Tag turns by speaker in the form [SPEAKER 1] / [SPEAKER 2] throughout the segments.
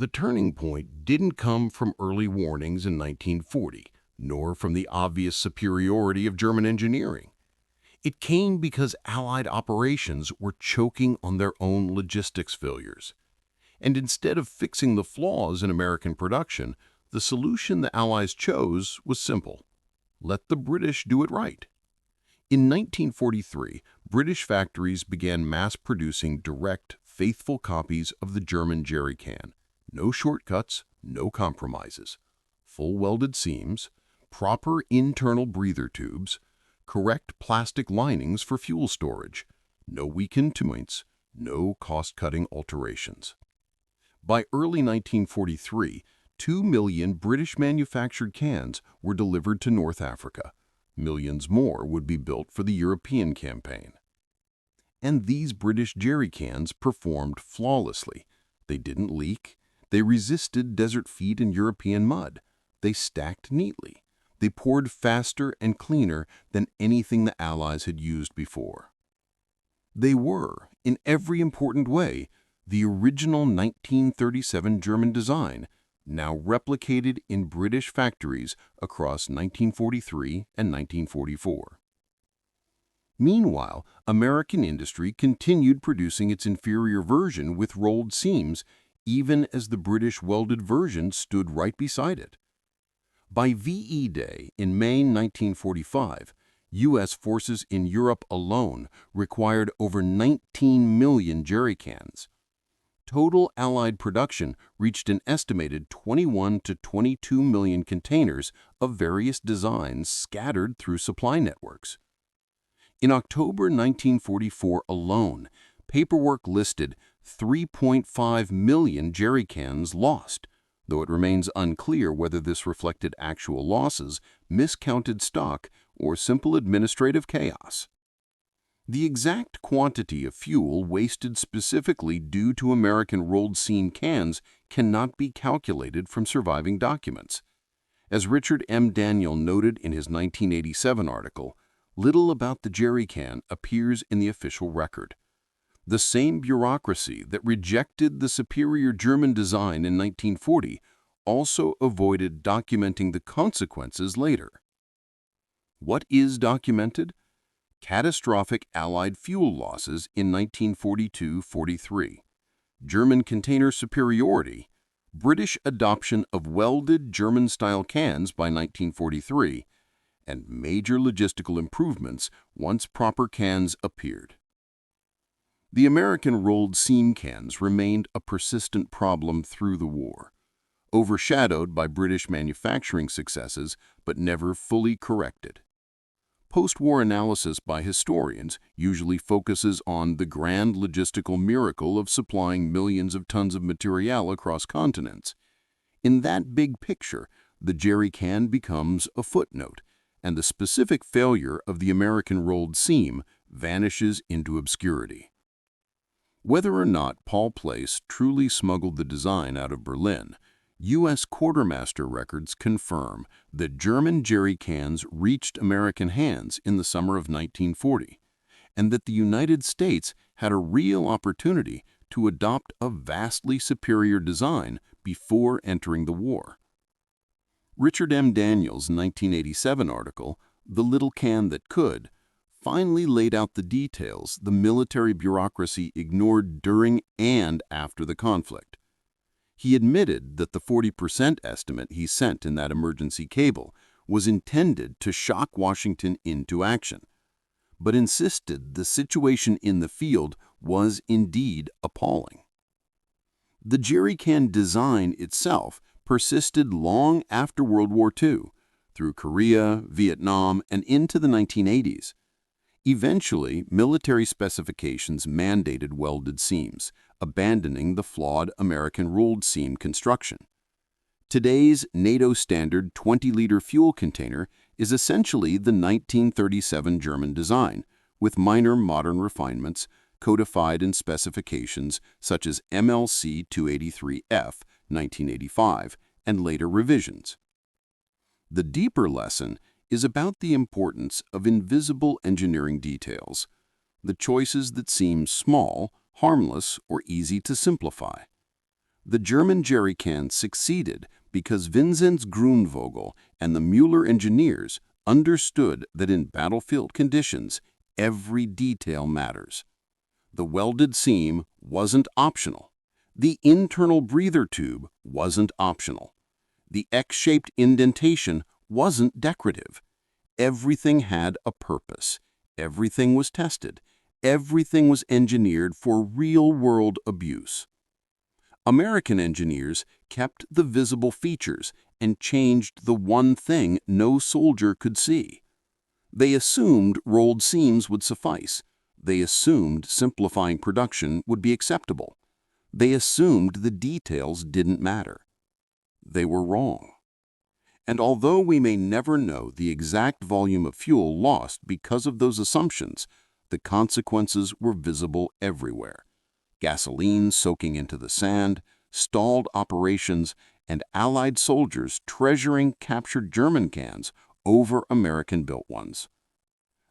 [SPEAKER 1] The turning point didn't come from early warnings in 1940, nor from the obvious superiority of German engineering. It came because Allied operations were choking on their own logistics failures. And instead of fixing the flaws in American production, the solution the Allies chose was simple: let the British do it right. In 1943, British factories began mass-producing direct, faithful copies of the German jerry can. No shortcuts, no compromises. Full welded seams, proper internal breather tubes, correct plastic linings for fuel storage, no weakened joints, no cost-cutting alterations. By early 1943, 2 million British-manufactured cans were delivered to North Africa. Millions more would be built for the European campaign. And these British jerry cans performed flawlessly. They didn't leak. They resisted desert feet and European mud. They stacked neatly. They poured faster and cleaner than anything the Allies had used before. They were, in every important way, the original 1937 German design, now replicated in British factories across 1943 and 1944. Meanwhile, American industry continued producing its inferior version with rolled seams, even as the British welded version stood right beside it. By VE Day in May 1945, U.S. forces in Europe alone required over 19 million jerry cans. Total Allied production reached an estimated 21 to 22 million containers of various designs scattered through supply networks. In October 1944 alone, paperwork listed 3.5 million jerry cans lost, though it remains unclear whether this reflected actual losses, miscounted stock, or simple administrative chaos. The exact quantity of fuel wasted specifically due to American rolled seam cans cannot be calculated from surviving documents. As Richard M. Daniel noted in his 1987 article, little about the jerry can appears in the official record. The same bureaucracy that rejected the superior German design in 1940 also avoided documenting the consequences later. What is documented? Catastrophic Allied fuel losses in 1942-43, German container superiority, British adoption of welded German-style cans by 1943, and major logistical improvements once proper cans appeared. The American rolled seam cans remained a persistent problem through the war, overshadowed by British manufacturing successes but never fully corrected. Post-war analysis by historians usually focuses on the grand logistical miracle of supplying millions of tons of material across continents. In that big picture, the jerry can becomes a footnote, and the specific failure of the American rolled seam vanishes into obscurity. Whether or not Paul Place truly smuggled the design out of Berlin, U.S. quartermaster records confirm that German jerry cans reached American hands in the summer of 1940, and that the United States had a real opportunity to adopt a vastly superior design before entering the war. Richard M. Daniels' 1987 article, The Little Can That Could, finally laid out the details the military bureaucracy ignored during and after the conflict. He admitted that the 40% estimate he sent in that emergency cable was intended to shock Washington into action, but insisted the situation in the field was indeed appalling. The jerry can design itself persisted long after World War II, through Korea, Vietnam, and into the 1980s. Eventually, military specifications mandated welded seams, abandoning the flawed American rolled seam construction. Today's NATO standard 20-liter fuel container is essentially the 1937 German design, with minor modern refinements codified in specifications such as MLC 283F 1985 and later revisions. The deeper lesson is about the importance of invisible engineering details, the choices that seem small, harmless, or easy to simplify. The German jerry can succeeded because Vinzenz Grunvogel and the Müller engineers understood that in battlefield conditions, every detail matters. The welded seam wasn't optional. The internal breather tube wasn't optional. The X-shaped indentation wasn't decorative. Everything had a purpose. Everything was tested. Everything was engineered for real-world abuse. American engineers kept the visible features and changed the one thing no soldier could see. They assumed rolled seams would suffice. They assumed simplifying production would be acceptable. They assumed the details didn't matter. They were wrong. And although we may never know the exact volume of fuel lost because of those assumptions, the consequences were visible everywhere. Gasoline soaking into the sand, stalled operations, and Allied soldiers treasuring captured German cans over American-built ones.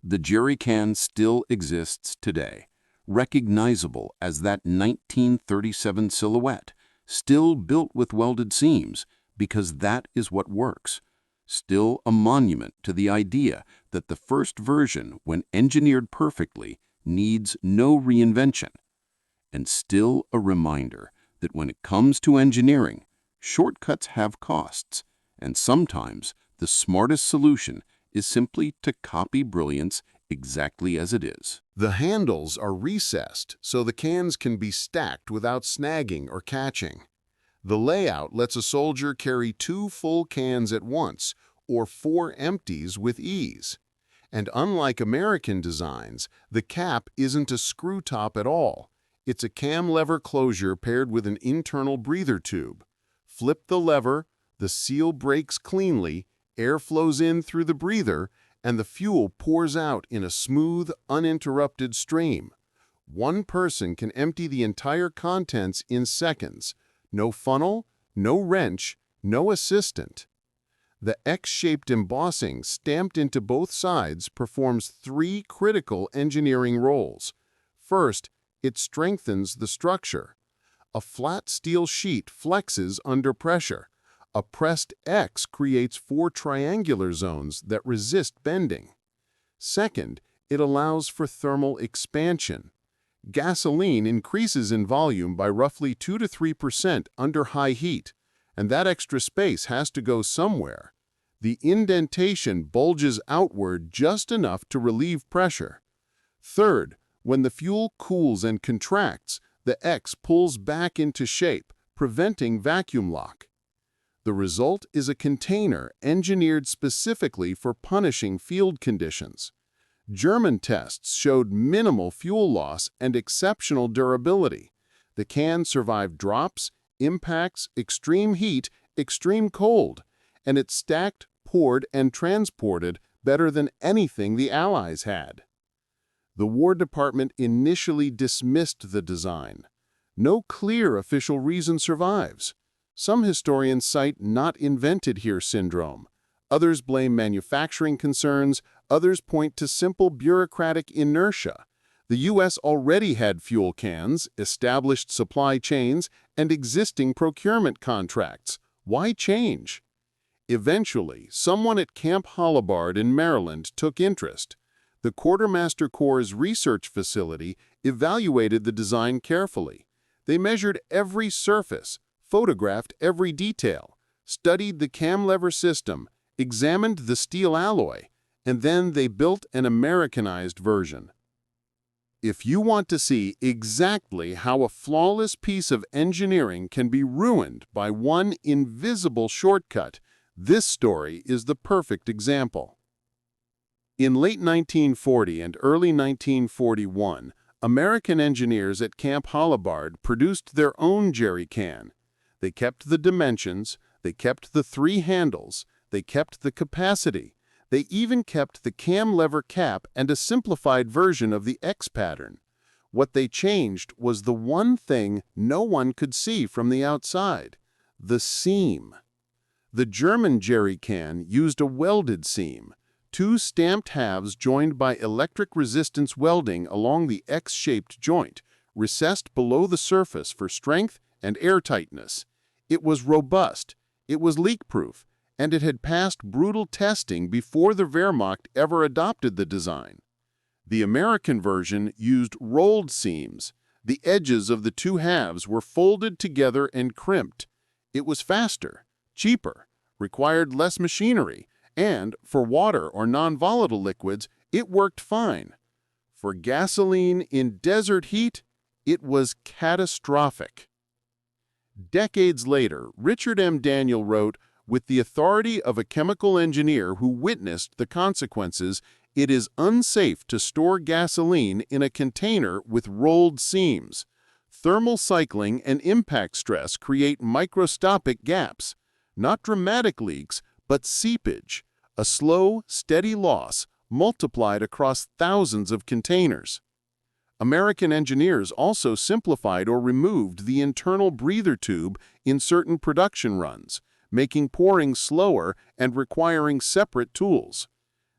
[SPEAKER 1] The jerry can still exists today, recognizable as that 1937 silhouette, still built with welded seams, because that is what works. Still a monument to the idea that the first version, when engineered perfectly, needs no reinvention. And still a reminder that when it comes to engineering, shortcuts have costs, and sometimes the smartest solution is simply to copy brilliance exactly as it is.
[SPEAKER 2] The handles are recessed so the cans can be stacked without snagging or catching. The layout lets a soldier carry 2 full cans at once or 4 empties with ease. And unlike American designs, the cap isn't a screw top at all. It's a cam lever closure paired with an internal breather tube. Flip the lever, the seal breaks cleanly, air flows in through the breather, and the fuel pours out in a smooth, uninterrupted stream. One person can empty the entire contents in seconds. No funnel, no wrench, no assistant. The X-shaped embossing stamped into both sides performs 3 critical engineering roles. First, it strengthens the structure. A flat steel sheet flexes under pressure. A pressed X creates 4 triangular zones that resist bending. Second, it allows for thermal expansion. Gasoline increases in volume by roughly 2 to 3% under high heat, and that extra space has to go somewhere. The indentation bulges outward just enough to relieve pressure. Third, when the fuel cools and contracts, the X pulls back into shape, preventing vacuum lock. The result is a container engineered specifically for punishing field conditions. German tests showed minimal fuel loss and exceptional durability. The can survived drops, impacts, extreme heat, extreme cold, and it stacked, poured, and transported better than anything the Allies had. The War Department initially dismissed the design. No clear official reason survives. Some historians cite "not invented here" syndrome. Others blame manufacturing concerns. Others point to simple bureaucratic inertia. The U.S. already had fuel cans, established supply chains, and existing procurement contracts. Why change? Eventually, someone at Camp Holabird in Maryland took interest. The Quartermaster Corps' research facility evaluated the design carefully. They measured every surface, photographed every detail, studied the cam lever system, examined the steel alloy, and then they built an Americanized version. If you want to see exactly how a flawless piece of engineering can be ruined by one invisible shortcut, this story is the perfect example. In late 1940 and early 1941, American engineers at Camp Holabird produced their own jerry can. They kept the dimensions, they kept the 3 handles, they kept the capacity. They even kept the cam lever cap and a simplified version of the X pattern. What they changed was the one thing no one could see from the outside: the seam. The German jerry can used a welded seam, 2 stamped halves joined by electric resistance welding along the X-shaped joint, recessed below the surface for strength and airtightness. It was robust, it was leak-proof, and it had passed brutal testing before the Wehrmacht ever adopted the design. The American version used rolled seams. The edges of the two halves were folded together and crimped. It was faster, cheaper, required less machinery, and for water or non-volatile liquids, it worked fine. For gasoline in desert heat, it was catastrophic. Decades later, Richard M. Daniel wrote, "With the authority of a chemical engineer who witnessed the consequences, it is unsafe to store gasoline in a container with rolled seams. Thermal cycling and impact stress create microscopic gaps, not dramatic leaks, but seepage, a slow, steady loss multiplied across thousands of containers." American engineers also simplified or removed the internal breather tube in certain production runs, making pouring slower and requiring separate tools.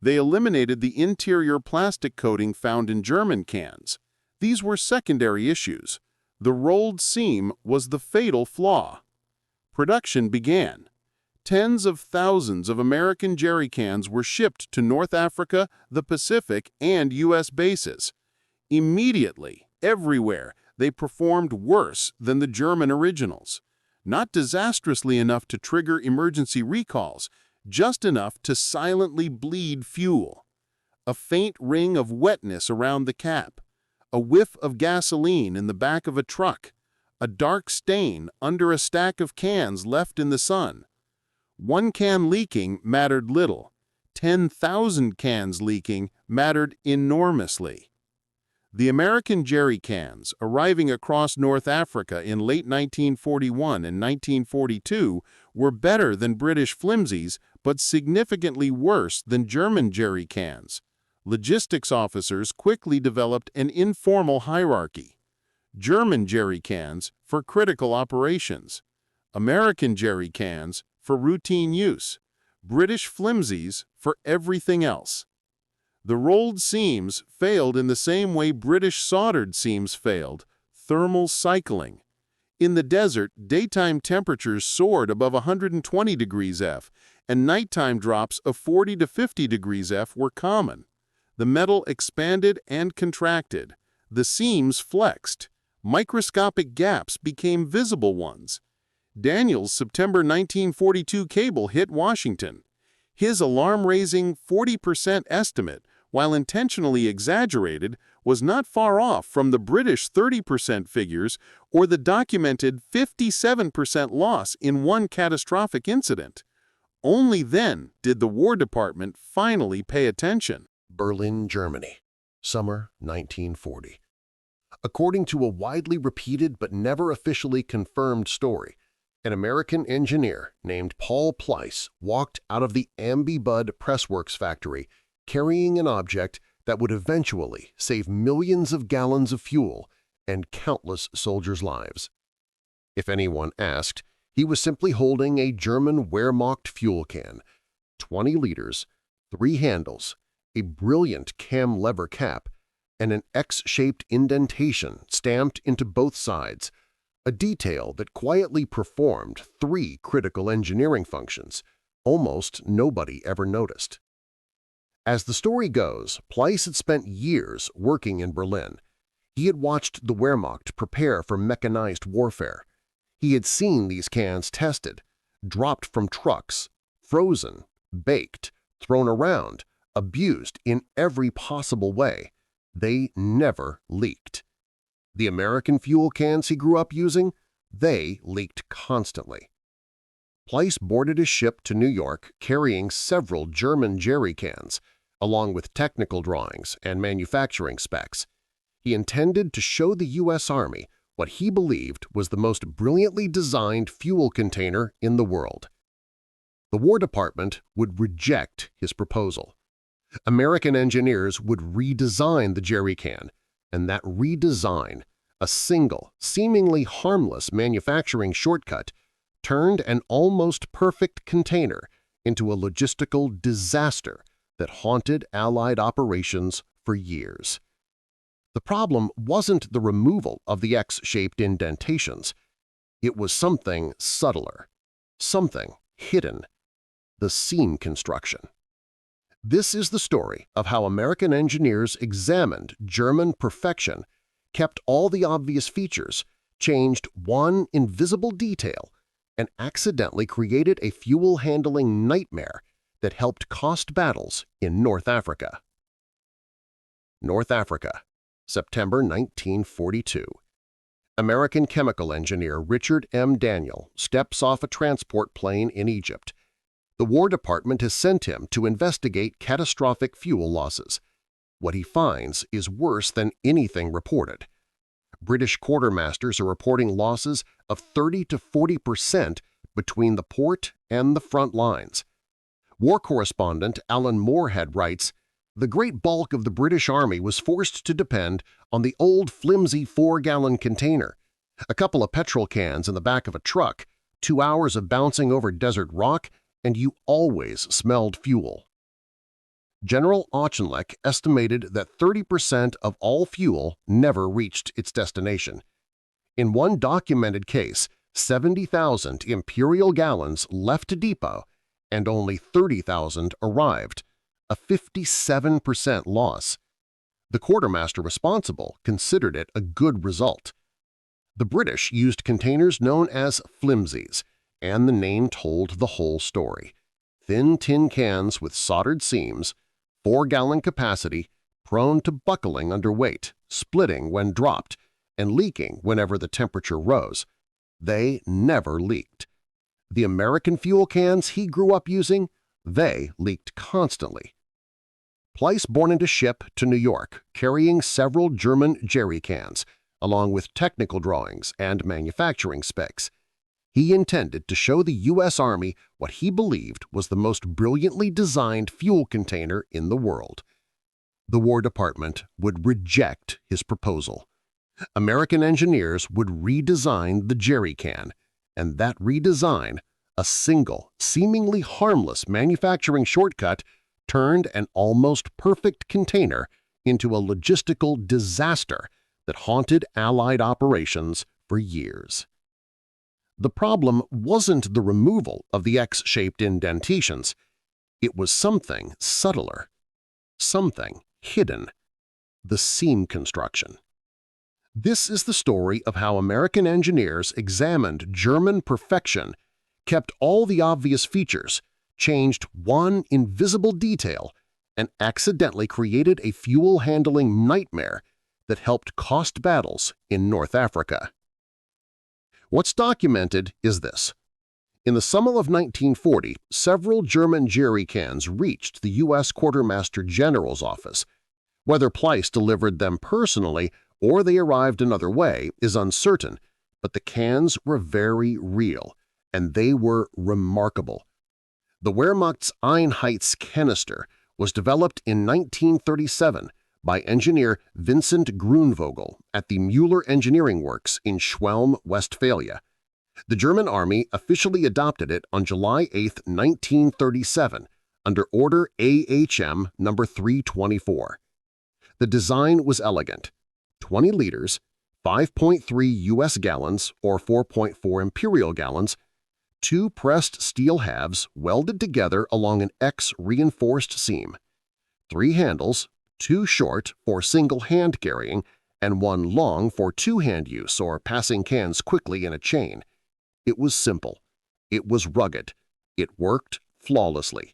[SPEAKER 2] They eliminated the interior plastic coating found in German cans. These were secondary issues. The rolled seam was the fatal flaw. Production began. Tens of thousands of American jerry cans were shipped to North Africa, the Pacific, and U.S. bases. Immediately, everywhere, they performed worse than the German originals. Not disastrously enough to trigger emergency recalls, just enough to silently bleed fuel. A faint ring of wetness around the cap, a whiff of gasoline in the back of a truck, a dark stain under a stack of cans left in the sun. One can leaking mattered little. 10,000 cans leaking mattered enormously. The American jerry cans, arriving across North Africa in late 1941 and 1942, were better than British flimsies, but significantly worse than German jerry cans. Logistics officers quickly developed an informal hierarchy. German jerry cans for critical operations. American jerry cans for routine use. British flimsies for everything else. The rolled seams failed in the same way British soldered seams failed, thermal cycling. In the desert, daytime temperatures soared above 120 degrees F, and nighttime drops of 40 to 50 degrees F were common. The metal expanded and contracted. The seams flexed. Microscopic gaps became visible ones. Daniel's September 1942 cable hit Washington. His alarm-raising 40% estimate, while intentionally exaggerated, was not far off from the British 30% figures or the documented 57% loss in one catastrophic incident. Only then did the War Department finally pay attention.
[SPEAKER 3] Berlin, Germany, summer 1940. According to a widely repeated but never officially confirmed story, an American engineer named Paul Pleiss walked out of the Ambibud Pressworks factory carrying an object that would eventually save millions of gallons of fuel and countless soldiers' lives. If anyone asked, he was simply holding a German Wehrmacht fuel can, 20 liters, 3 handles, a brilliant cam lever cap, and an X-shaped indentation stamped into both sides, a detail that quietly performed 3 critical engineering functions almost nobody ever noticed. As the story goes, Pleiss had spent years working in Berlin. He had watched the Wehrmacht prepare for mechanized warfare. He had seen these cans tested, dropped from trucks, frozen, baked, thrown around, abused in every possible way. They never leaked. The American fuel cans he grew up using, they leaked constantly. Pleiss boarded his ship to New York carrying several German jerry cans, along with technical drawings and manufacturing specs. He intended to show the U.S. Army what he believed was the most brilliantly designed fuel container in the world. The War Department would reject his proposal. American engineers would redesign the jerry can, and that redesign, a single, seemingly harmless manufacturing shortcut, turned an almost perfect container into a logistical disaster that haunted Allied operations for years. The problem wasn't the removal of the X-shaped indentations. It was something subtler, something hidden, the seam construction. This is the story of how American engineers examined German perfection, kept all the obvious features, changed one invisible detail, and accidentally created a fuel-handling nightmare that helped cost battles in North Africa. North Africa, September 1942. American chemical engineer Richard M. Daniel steps off a transport plane in Egypt. The War Department has sent him to investigate catastrophic fuel losses. What he finds is worse than anything reported. British quartermasters are reporting losses of 30 to 40% between the port and the front lines. War correspondent Alan Moorhead writes, "The great bulk of the British Army was forced to depend on the old flimsy 4-gallon container, a couple of petrol cans in the back of a truck, 2 hours of bouncing over desert rock, and you always smelled fuel." General Auchinleck estimated that 30% of all fuel never reached its destination. In one documented case, 70,000 imperial gallons left a depot and only 30,000 arrived, a 57% loss. The quartermaster responsible considered it a good result. The British used containers known as flimsies, and the name told the whole story. Thin tin cans with soldered seams, 4-gallon capacity, prone to buckling under weight, splitting when dropped, and leaking whenever the temperature rose. They never leaked. The American fuel cans he grew up using, they leaked constantly. Pleiss boarded a ship to New York carrying several German jerry cans, along with technical drawings and manufacturing specs. He intended to show the U.S. Army what he believed was the most brilliantly designed fuel container in the world. The War Department would reject his proposal. American engineers would redesign the jerry can, and that redesign, a single, seemingly harmless manufacturing shortcut, turned an almost perfect container into a logistical disaster that haunted Allied operations for years. The problem wasn't the removal of the X-shaped indentations. It was something subtler, something hidden, the seam construction. This is the story of how American engineers examined German perfection, kept all the obvious features, changed one invisible detail, and accidentally created a fuel-handling nightmare that helped cost battles in North Africa. What's documented is this. In the summer of 1940, several German jerry cans reached the U.S. Quartermaster General's office. Whether Pleiss delivered them personally or they arrived another way is uncertain, but the cans were very real, and they were remarkable. The Wehrmacht's Einheits canister was developed in 1937 by engineer Vincent Grunvogel at the Müller Engineering Works in Schwelm, Westphalia. The German Army officially adopted it on July 8, 1937, under Order AHM No. 324. The design was elegant: 20 liters, 5.3 U.S. gallons or 4.4 imperial gallons, 2 pressed steel halves welded together along an X-reinforced seam, 3 handles, 2 short for single hand carrying and 1 long for two-hand use or passing cans quickly in a chain. It was simple. It was rugged. It worked flawlessly.